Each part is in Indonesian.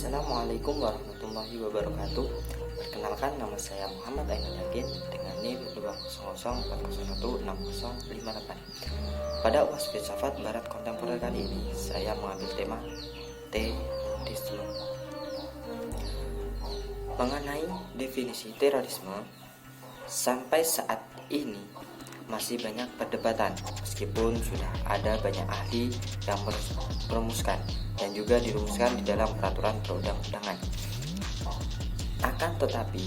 Assalamualaikum warahmatullahi wabarakatuh. Perkenalkan, nama saya Muhammad Ainul Yakin dengan NIM 20040016058. Pada UAS Filsafat Barat Kontemporer kali ini, saya mengambil tema terorisme. Mengenai definisi terorisme, sampai saat ini masih banyak perdebatan, meskipun sudah ada banyak ahli yang merumuskan dan juga dirumuskan di dalam peraturan perundang-undangan. Akan tetapi,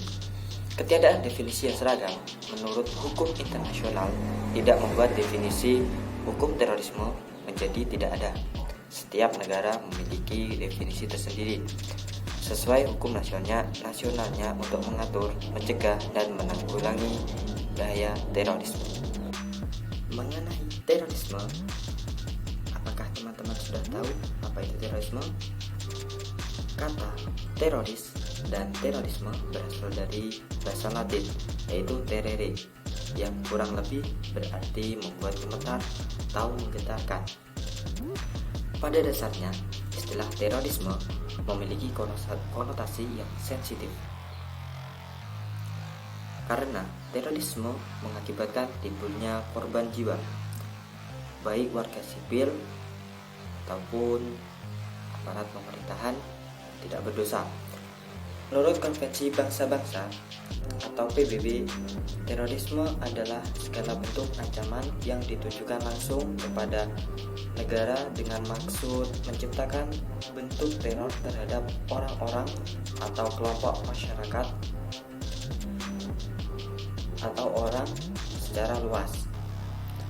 ketiadaan definisi yang seragam menurut hukum internasional tidak membuat definisi hukum terorisme menjadi tidak ada. Setiap negara memiliki definisi tersendiri sesuai hukum nasionalnya untuk mengatur, mencegah, dan menanggulangi bahaya terorisme. Mengenai terorisme, apakah teman-teman sudah tahu apa itu terorisme? Kata teroris dan terorisme berasal dari bahasa Latin, yaitu terere, yang kurang lebih berarti membuat gemetar atau menggetarkan. Pada dasarnya, istilah terorisme memiliki konotasi yang sensitif, karena terorisme mengakibatkan timbulnya korban jiwa, baik warga sipil ataupun aparat pemerintahan tidak berdosa. Menurut Konvensi Bangsa-Bangsa atau PBB, terorisme adalah segala bentuk ancaman yang ditujukan langsung kepada negara dengan maksud menciptakan bentuk teror terhadap orang-orang atau kelompok masyarakat atau orang secara luas.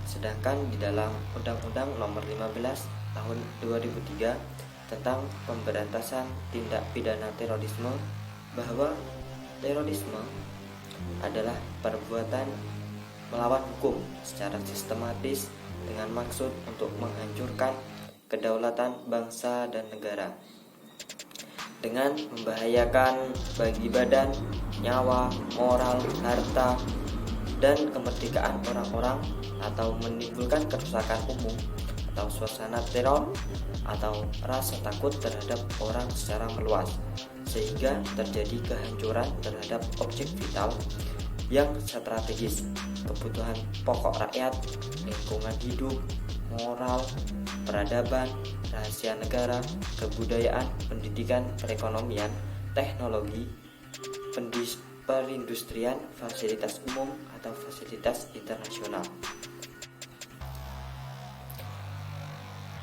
Sedangkan di dalam Undang-Undang Nomor 15 Tahun 2003 tentang Pemberantasan Tindak Pidana Terorisme, bahwa terorisme adalah perbuatan melawan hukum secara sistematis dengan maksud untuk menghancurkan kedaulatan bangsa dan negara dengan membahayakan bagi badan, nyawa, moral, harta, dan kemerdekaan orang-orang, atau menimbulkan kerusakan umum atau suasana teror atau rasa takut terhadap orang secara meluas, sehingga terjadi kehancuran terhadap objek vital yang strategis, kebutuhan pokok rakyat, lingkungan hidup, moral, peradaban, rahasia negara, kebudayaan, pendidikan, perekonomian, teknologi, perindustrian, fasilitas umum, atau fasilitas internasional.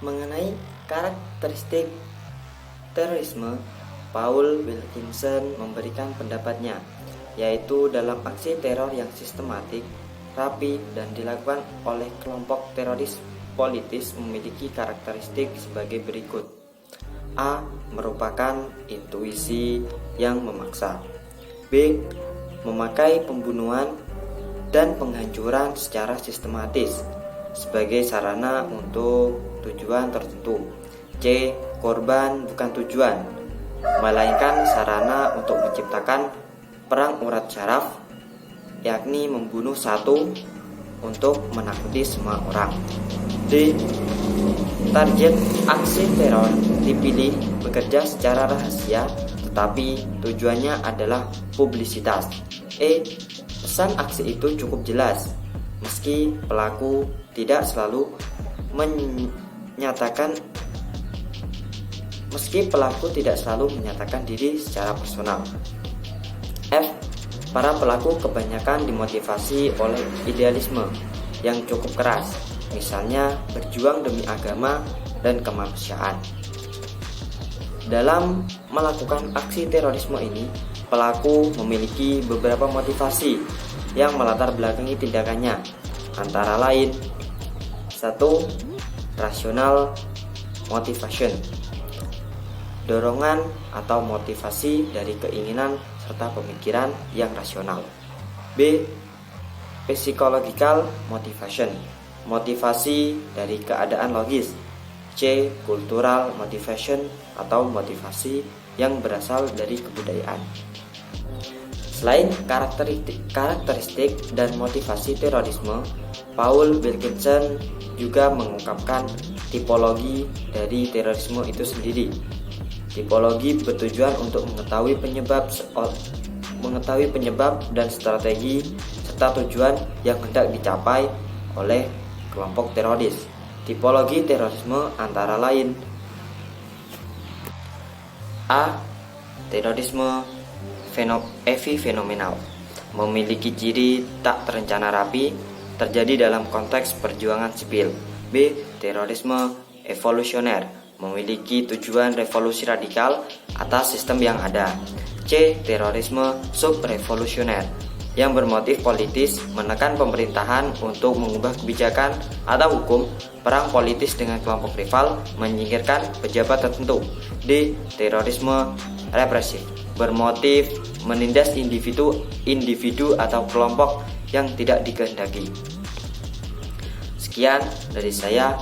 Mengenai karakteristik terorisme, Paul Wilkinson memberikan pendapatnya, yaitu dalam aksi teror yang sistematik, rapi, dan dilakukan oleh kelompok teroris politis memiliki karakteristik sebagai berikut. A. Merupakan intuisi yang memaksa. B. Memakai pembunuhan dan penghancuran secara sistematis sebagai sarana untuk tujuan tertentu. C. Korban bukan tujuan, melainkan sarana untuk menciptakan perang urat syaraf, yakni membunuh satu untuk menakuti semua orang. D. Target aksi teror dipilih bekerja secara rahasia, tetapi tujuannya adalah publisitas. E. Pesan aksi itu cukup jelas, meski pelaku tidak selalu menyatakan diri secara personal. F. Para pelaku kebanyakan dimotivasi oleh idealisme yang cukup keras, misalnya berjuang demi agama dan kemanusiaan. Dalam melakukan aksi terorisme ini, pelaku memiliki beberapa motivasi yang melatar belakangi tindakannya, antara lain: 1. Rational motivation, dorongan atau motivasi dari keinginan serta pemikiran yang rasional. B. Psychological motivation, motivasi dari keadaan logis. C. Cultural motivation, atau motivasi yang berasal dari kebudayaan. Selain karakteristik dan motivasi terorisme, Paul Wilkinson juga mengungkapkan tipologi dari terorisme itu sendiri. Tipologi bertujuan untuk mengetahui penyebab dan strategi serta tujuan yang hendak dicapai oleh kelompok teroris. Tipologi terorisme antara lain: A. Terorisme epifenomenal, memiliki ciri tak terencana rapi, terjadi dalam konteks perjuangan sipil. B. Terorisme evolusioner, memiliki tujuan revolusi radikal atas sistem yang ada. C. Terorisme subrevolusioner, yang bermotif politis, menekan pemerintahan untuk mengubah kebijakan atau hukum, perang politis dengan kelompok rival, menyingkirkan pejabat tertentu. D. Terorisme represif, bermotif menindas individu atau kelompok yang tidak dikehendaki. Sekian dari saya.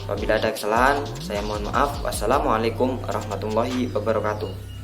Apabila ada kesalahan, saya mohon maaf. Wassalamualaikum warahmatullahi wabarakatuh.